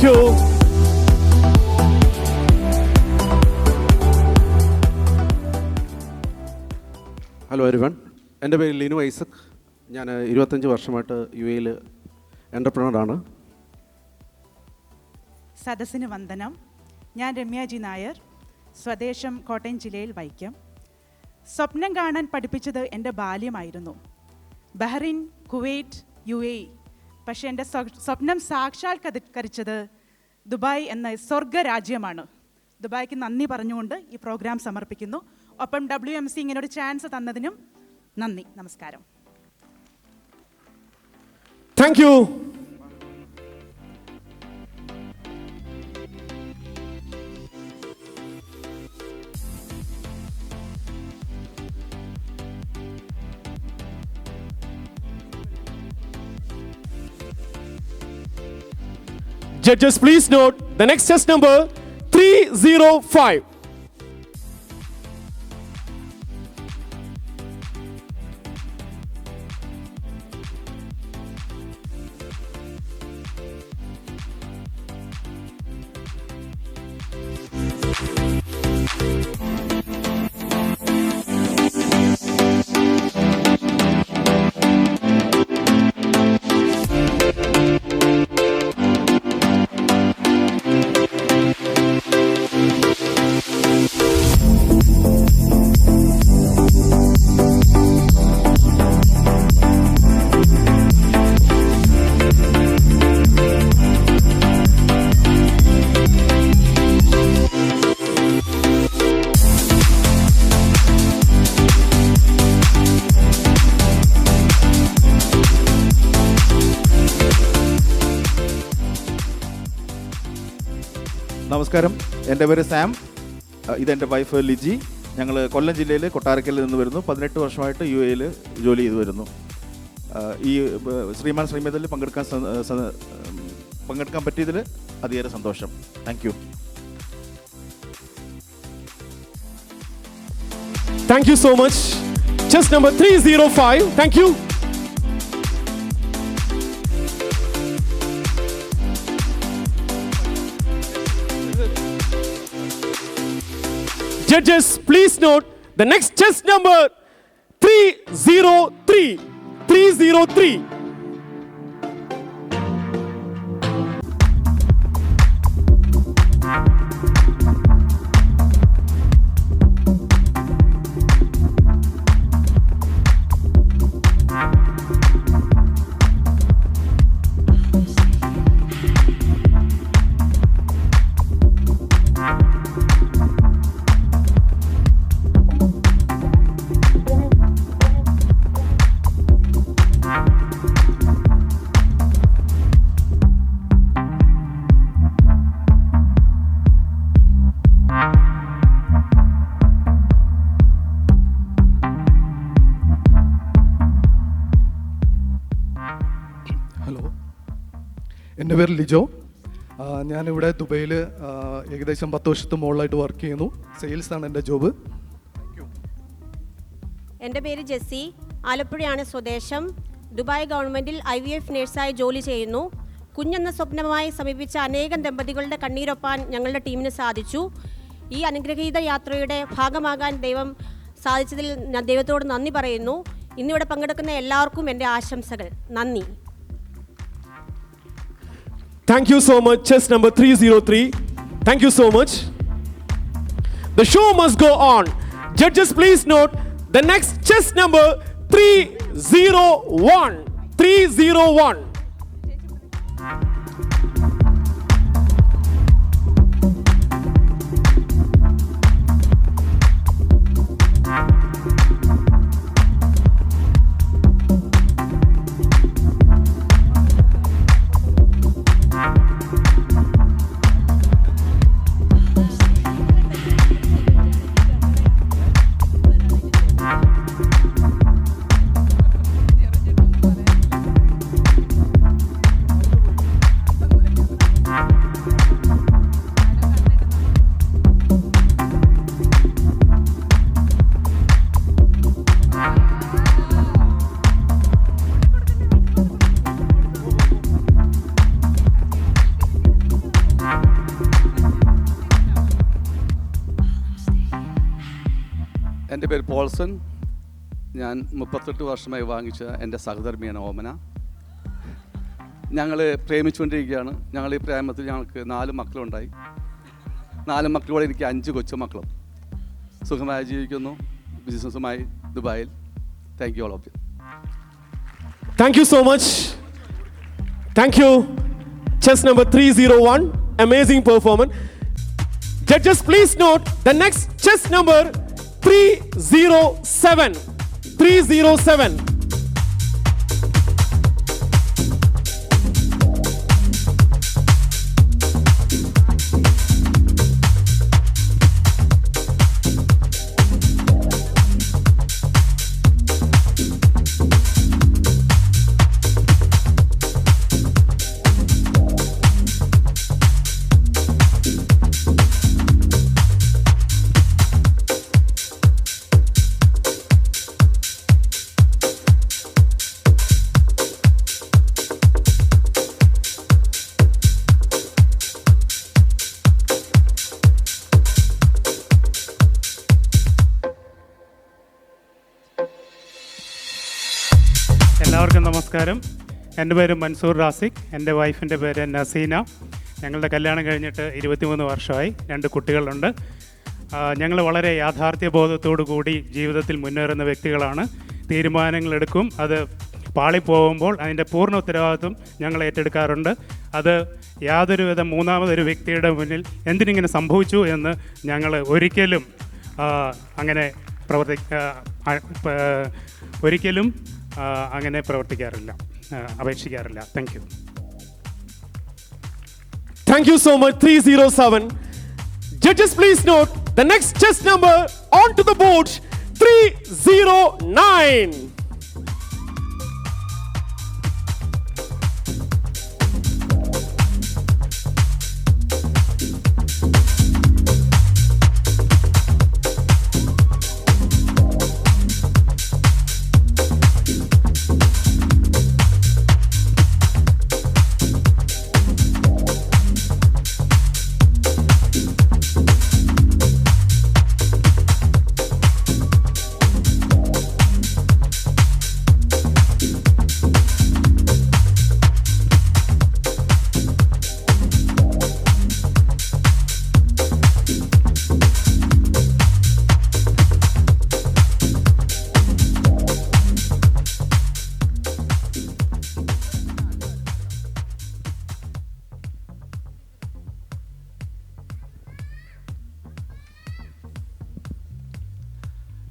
Thank you. Hello everyone, എൻ്റെ പേര് ലിനു ഐസക്. ഞാൻ 25 വർഷമായിട്ട് UAE എൻ്റർപ്രണറാണ്. സദസ്സിന് വന്ദനം. ഞാൻ രമ്യാജി നായർ, സ്വദേശം കോട്ടയം ജില്ലയിൽ വൈക്കം. സ്വപ്നം കാണാൻ പഠിപ്പിച്ചത് എൻ്റെ ബാല്യമായിരുന്നു. Bahrain, Kuwait, UAE. പക്ഷേ എൻ്റെ സ്വപ്നം സാക്ഷാത്കരിച്ചത് ദുബായ് എന്ന സ്വർഗരാജ്യമാണ്. ദുബായ്ക്ക് നന്ദി പറഞ്ഞുകൊണ്ട് ഈ പ്രോഗ്രാം സമർപ്പിക്കുന്നു. ഒപ്പം WMC ഇങ്ങനൊരു ചാൻസ് തന്നതിനും നന്ദി. നമസ്കാരം. Thank you. Judges, please note the next test number 305. നമസ്കാരം, എൻ്റെ പേര് സാം. ഇതെൻ്റെ വൈഫ് ലിജി. ഞങ്ങൾ കൊല്ലം ജില്ലയിൽ കൊട്ടാരക്കലിൽ നിന്ന് വരുന്നു. 18 വർഷമായിട്ട് UAE ജോലി ചെയ്തു വരുന്നു. ഈ ശ്രീമാൻ ശ്രീമതിയിൽ പങ്കെടുക്കാൻ പറ്റിയതിൽ അതിയേറെ സന്തോഷം. Thank you. Thank you so much. Chest number 305. Thank you. Judges, please note the next chest number 303. 303. Hello, എൻ്റെ പേര് ലിജോ. ഞാനിവിടെ ദുബൈയിൽ ഏകദേശം 10 വർഷത്തിന് മുകളിലായിട്ട് വർക്ക് ചെയ്യുന്നു. സെയിൽസാണ് എൻ്റെ ജോബ്. എൻ്റെ പേര് ജെസ്സി. ആലപ്പുഴയാണ് സ്വദേശം. ദുബായ് ഗവൺമെൻറ്റിൽ IVF നേഴ്സായി ജോലി ചെയ്യുന്നു. കുഞ്ഞെന്ന സ്വപ്നമായി സമീപിച്ച അനേകം ദമ്പതികളുടെ കണ്ണീരൊപ്പാൻ ഞങ്ങളുടെ ടീമിന് സാധിച്ചു. ഈ അനുഗ്രഹീത യാത്രയുടെ ഭാഗമാകാൻ സാധിച്ചതിൽ ഞാൻ ദൈവത്തോട് നന്ദി പറയുന്നു. ഇന്നിവിടെ പങ്കെടുക്കുന്ന എല്ലാവർക്കും എൻ്റെ ആശംസകൾ. നന്ദി. Thank you so much. Chest number 303. Thank you so much. The show must go on. Judges, please note the next chest number 301. 301. എൻ്റെ പേര് പോൾസൺ. ഞാൻ 38 വർഷമായി വാങ്ങിച്ച എൻ്റെ സഹധർമ്മിയാണ് ഓമന. ഞങ്ങൾ പ്രേമിച്ചുകൊണ്ടിരിക്കുകയാണ്. ഞങ്ങൾ ഈ പ്രേമത്തിൽ ഞങ്ങൾക്ക് 4 മക്കളുണ്ടായി. 4 മക്കളോടെ എനിക്ക് 5 കൊച്ചുമക്കളും. സുഖമായി ജീവിക്കുന്നു, ബിസിനസ്സുമായി ദുബായിൽ. Thank you all of you. Thank you so much. Thank you. Chess number 301. Amazing performance. Judges, please note the next chess number 307. 307. എല്ലാവർക്കും നമസ്കാരം. എൻ്റെ പേര് മൻസൂർ റാസിഖ്. എൻ്റെ വൈഫിൻ്റെ പേര് നസീന. ഞങ്ങളുടെ കല്യാണം കഴിഞ്ഞിട്ട് 23 വർഷമായി. 2 കുട്ടികളുണ്ട്. ഞങ്ങൾ വളരെ യാഥാർത്ഥ്യബോധത്തോടു കൂടി ജീവിതത്തിൽ മുന്നേറുന്ന വ്യക്തികളാണ്. തീരുമാനങ്ങളെടുക്കും. അത് പാളിപ്പോകുമ്പോൾ അതിൻ്റെ പൂർണ്ണ ഉത്തരവാദിത്വം ഞങ്ങൾ ഏറ്റെടുക്കാറുണ്ട്. അത് യാതൊരുവിധ മൂന്നാമതൊരു വ്യക്തിയുടെ മുന്നിൽ എന്തിനിങ്ങനെ സംഭവിച്ചു എന്ന് ഞങ്ങൾ ഒരിക്കലും അങ്ങനെ പ്രവർത്തിക്കാറില്ല, അപേക്ഷിക്കാറില്ല. Thank you. Thank you so much. 307. Judges, please note the next chess number onto the board 309.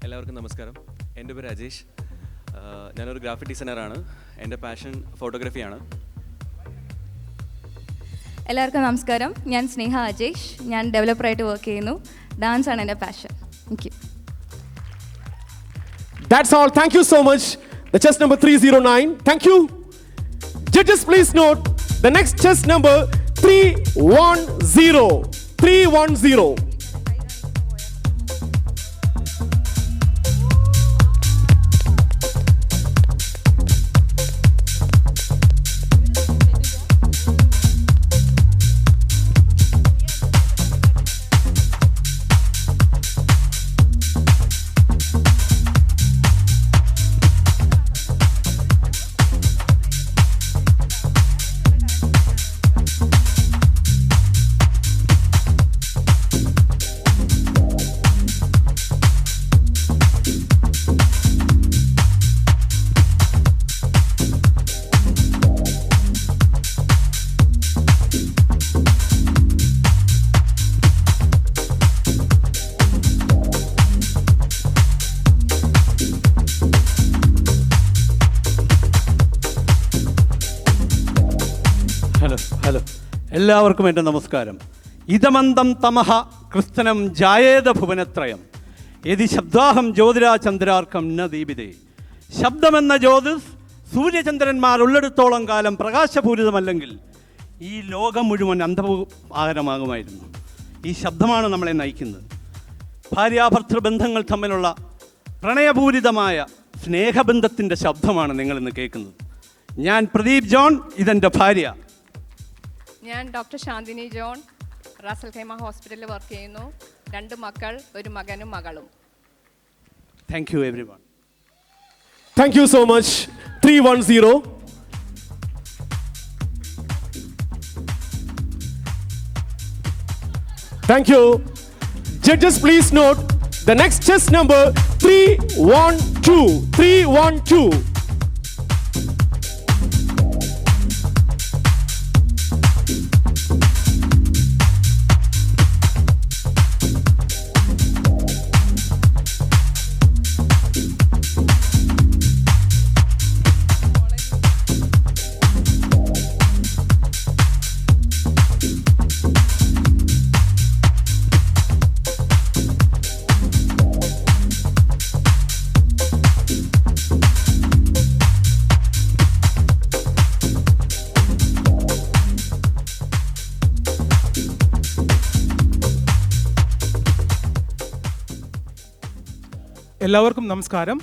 എല്ലാവർക്കും നമസ്കാരം. എൻ്റെ പേര് അജേഷ്. ഞാനൊരു ഗ്രാഫിക് ഡിസൈനറാണ്. എൻ്റെ പാഷൻ ഫോട്ടോഗ്രാഫിയാണ്. എല്ലാവർക്കും നമസ്കാരം. ഞാൻ സ്നേഹ അജേഷ്. ഞാൻ ഡെവലപ്പറായിട്ട് വർക്ക് ചെയ്യുന്നു. ഡാൻസ് ആണ് എൻ്റെ passion. Thank you. That's all. Thank you so much. The chess number 309. Thank you. Judges, please note the next chess number 310. 310. Hello എല്ലാവർക്കും എൻ്റെ നമസ്കാരം. ഇതമന്തം തമഹ ക്രിസ്തനം ജായേത ഭുവനത്രയം യതി ശബ്ദാഹം ജ്യോതിരാചന്ദ്രാർക്കം ന ദീപിതേ. ശബ്ദമെന്ന ജ്യോതിസ് സൂര്യചന്ദ്രന്മാർ ഉള്ളിടത്തോളം കാലം പ്രകാശപൂരിതമല്ലെങ്കിൽ ഈ ലോകം മുഴുവൻ അന്ധകാരമാകുമായിരുന്നു. ഈ ശബ്ദമാണ് നമ്മളെ നയിക്കുന്നത്. ഭാര്യാഭർത്തൃ ബന്ധങ്ങൾ തമ്മിലുള്ള പ്രണയപൂരിതമായ സ്നേഹബന്ധത്തിൻ്റെ ശബ്ദമാണ് നിങ്ങളിന്ന് കേൾക്കുന്നത്. ഞാൻ പ്രദീപ് ജോൺ, ഇതെൻ്റെ ഭാര്യ. ഞാൻ doctor Shanthini John, Ras al Khaimah ഹോസ്പിറ്റലിൽ വർക്ക് ചെയ്യുന്നു. 2 മക്കൾ, ഒരു മകനും മകളും. Thank you everyone. Thank you so much. 310. Thank you. Judges, please note the next chess number 312. 312. എല്ലാവർക്കും നമസ്കാരം.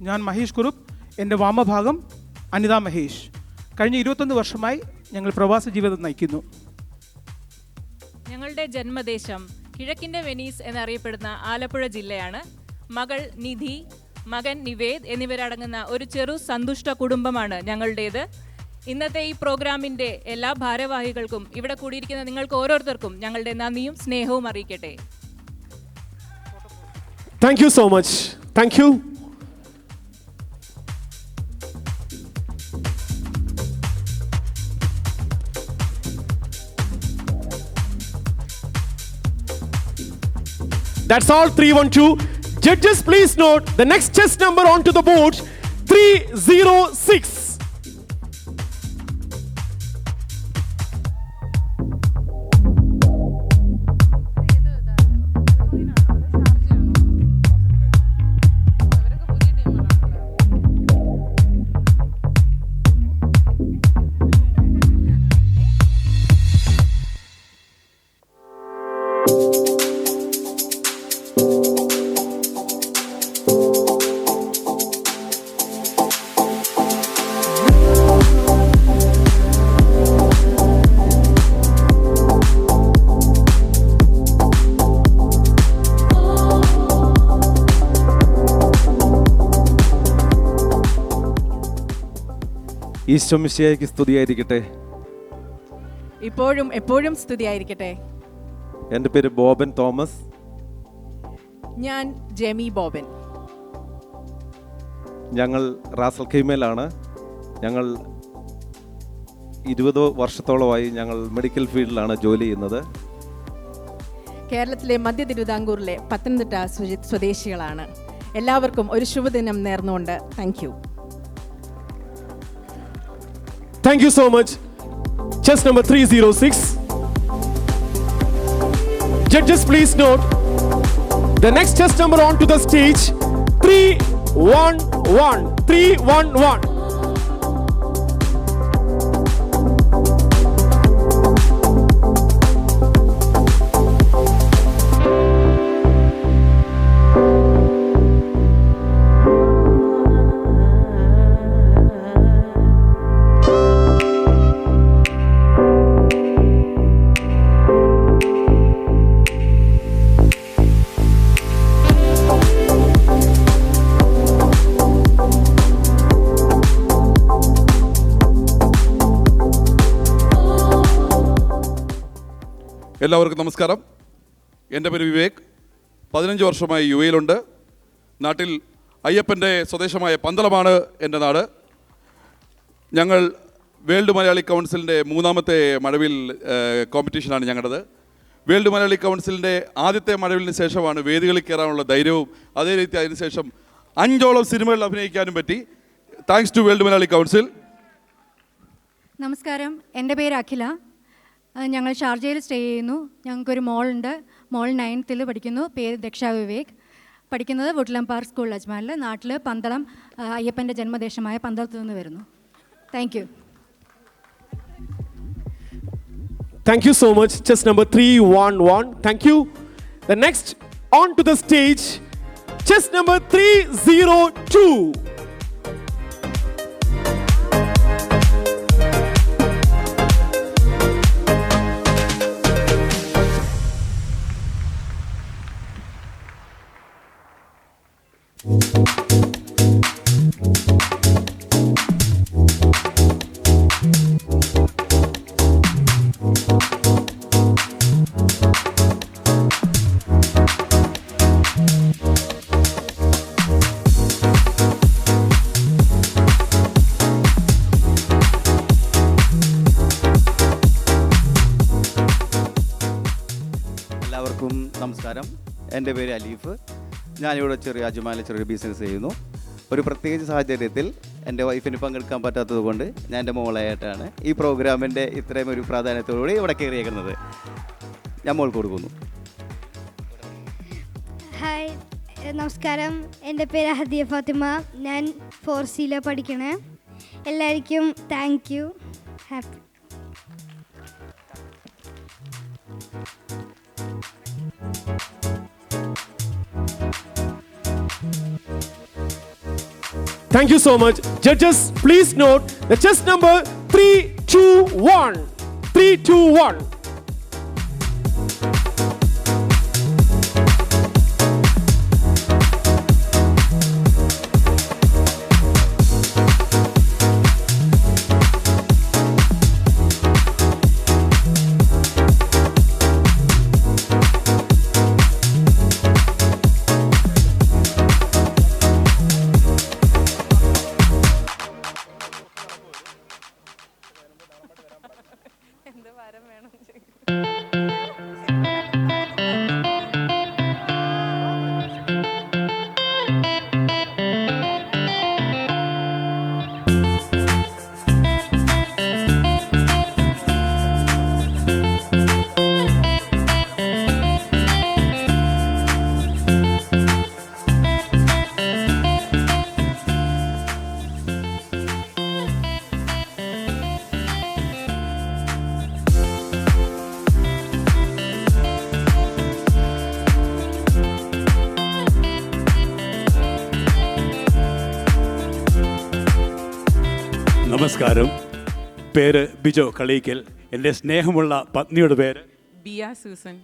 ഞാൻ മഹേഷ് കുറുപ്പ്. എൻ്റെ വാമഭാഗം അനിത മഹേഷ്. കഴിഞ്ഞ 21 വർഷമായി ഞങ്ങൾ പ്രവാസ ജീവിതം നയിക്കുന്നു. ഞങ്ങളുടെ ജന്മദേശം കിഴക്കിൻ്റെ വെനീസ് എന്നറിയപ്പെടുന്ന ആലപ്പുഴ ജില്ലയാണ്. മകൾ നിധി, മകൻ നിവേദ് എന്നിവരടങ്ങുന്ന ഒരു ചെറു സന്തുഷ്ട കുടുംബമാണ് ഞങ്ങളുടേത്. ഇന്നത്തെ ഈ പ്രോഗ്രാമിൻ്റെ എല്ലാ ഭാരവാഹികൾക്കും ഇവിടെ കൂടിയിരിക്കുന്ന നിങ്ങൾക്ക് ഓരോരുത്തർക്കും ഞങ്ങളുടെ നന്ദിയും സ്നേഹവും അറിയിക്കട്ടെ. Thank you so much. Thank you. That's all. 312. Judges, please note the next chess number onto the board 306. Isho മിശിഹായ്ക്ക് സ്തുതിയായിരിക്കട്ടെ. ഇപ്പോഴും എപ്പോഴും സ്തുതിയായിരിക്കട്ടെ. എൻ്റെ പേര് ബോബൻ തോമസ്. ഞാൻ ജെമി ബോബൻ. ഞങ്ങൾ റാസൽ ഖൈമയിലാണ്. ഞങ്ങൾ 20 വർഷത്തോളമായി ഞങ്ങൾ മെഡിക്കൽ ഫീൽഡിലാണ് ജോലി ചെയ്യുന്നത്. കേരളത്തിലെ മധ്യ തിരുവിതാംകൂറിലെ പത്തനംതിട്ട സ്വദേശികളാണ്. എല്ലാവർക്കും ഒരു ശുഭദിനം നേർന്നുകൊണ്ട് thank you. Thank you so much. Chess number 306. Judges, please note the next chess number onto the stage 311. 311. എല്ലാവർക്കും നമസ്കാരം. എൻ്റെ പേര് വിവേക്. 15 വർഷമായി യു എയിലുണ്ട്. നാട്ടിൽ അയ്യപ്പൻ്റെ സ്വദേശമായ പന്തളമാണ് എൻ്റെ നാട്. ഞങ്ങൾ വേൾഡ് മലയാളി കൗൺസിലിൻ്റെ 3ാമത്തെ മഴവിൽ കോമ്പറ്റീഷനാണ് ഞങ്ങളുടേത്. വേൾഡ് മലയാളി കൗൺസിലിൻ്റെ ആദ്യത്തെ മഴവിലിന് ശേഷമാണ് വേദികളിൽ കയറാനുള്ള ധൈര്യവും അതേ രീതി അതിനുശേഷം 5ഓളം സിനിമകളിൽ അഭിനയിക്കാനും പറ്റി. Thanks to World Malayali Council. നമസ്കാരം. എൻ്റെ പേര് അഖില. ഞങ്ങൾ ഷാർജയിൽ സ്റ്റേ ചെയ്യുന്നു. ഞങ്ങൾക്കൊരു മോളുണ്ട്. മോൾ 9th പഠിക്കുന്നു. പേര് ദക്ഷ വിവേക്. പഠിക്കുന്നത് വുഡ്ലം പാർക്ക് സ്കൂൾ അജ്മാനിൽ. നാട്ടിൽ പന്തളം, അയ്യപ്പൻ്റെ ജന്മദേശമായ പന്തളത്ത് നിന്ന് വരുന്നു. Thank you. Thank you so much. Chess number 311. Thank you. The next onto the stage chess number 302. എല്ലാവർക്കും നമസ്കാരം. എൻ്റെ പേര് അലീഫ്. ഞാനിവിടെ ചെറിയൊരു ബിസിനസ് ചെയ്യുന്നു. ഒരു പ്രത്യേക സാഹചര്യത്തിൽ എൻ്റെ വൈഫിന് പങ്കെടുക്കാൻ പറ്റാത്തത് കൊണ്ട് ഞാൻ എൻ്റെ മോളായിട്ടാണ് ഈ പ്രോഗ്രാമിൻ്റെ ഇത്രയും ഒരു പ്രാധാന്യത്തോടുകൂടി ഇവിടെ കയറിയേക്കുന്നത്. ഞാൻ മോൾക്ക് കൊടുക്കുന്നു. ഹായ്, നമസ്കാരം. എൻ്റെ പേര് ഹദിയ ഫാത്തിമ. ഞാൻ 4C പഠിക്കണേ. എല്ലാവർക്കും thank you. Happy. Thank you so much. Judges, please note the chess number 321. 321. നമസ്കാരം. പേര് ബിജോ കളീക്കൽ. എൻ്റെ സ്നേഹമുള്ള പത്നിയുടെ പേര് ബിയ സൂസൻ.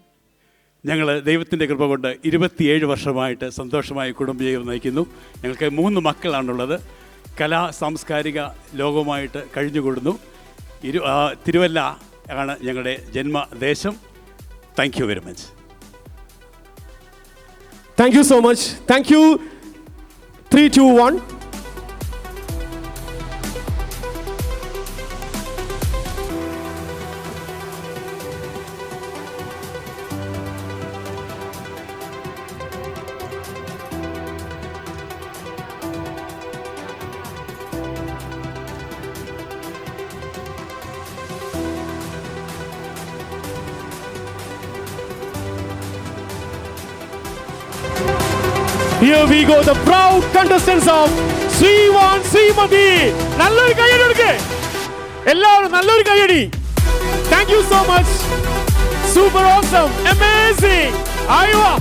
ഞങ്ങൾ ദൈവത്തിൻ്റെ കൃപ കൊണ്ട് 27 വർഷമായിട്ട് സന്തോഷമായി കുടുംബജീവിതം നയിക്കുന്നു. ഞങ്ങൾക്ക് 3 മക്കളാണുള്ളത്. കലാ സാംസ്കാരിക ലോകവുമായിട്ട് കഴിഞ്ഞുകൂടുന്നു. തിരുവല്ല ആണ് ഞങ്ങളുടെ ജന്മദേശം. Thank you very much. Thank you so much. Thank you. 321. Here we go, the proud contestants of Srivan Srimati. നല്ലൊരു കയ്യടി കൊടുക്ക് എല്ലാവരും, നല്ലൊരു കയ്യടി. Thank you so much. Super awesome, amazing. Aywa.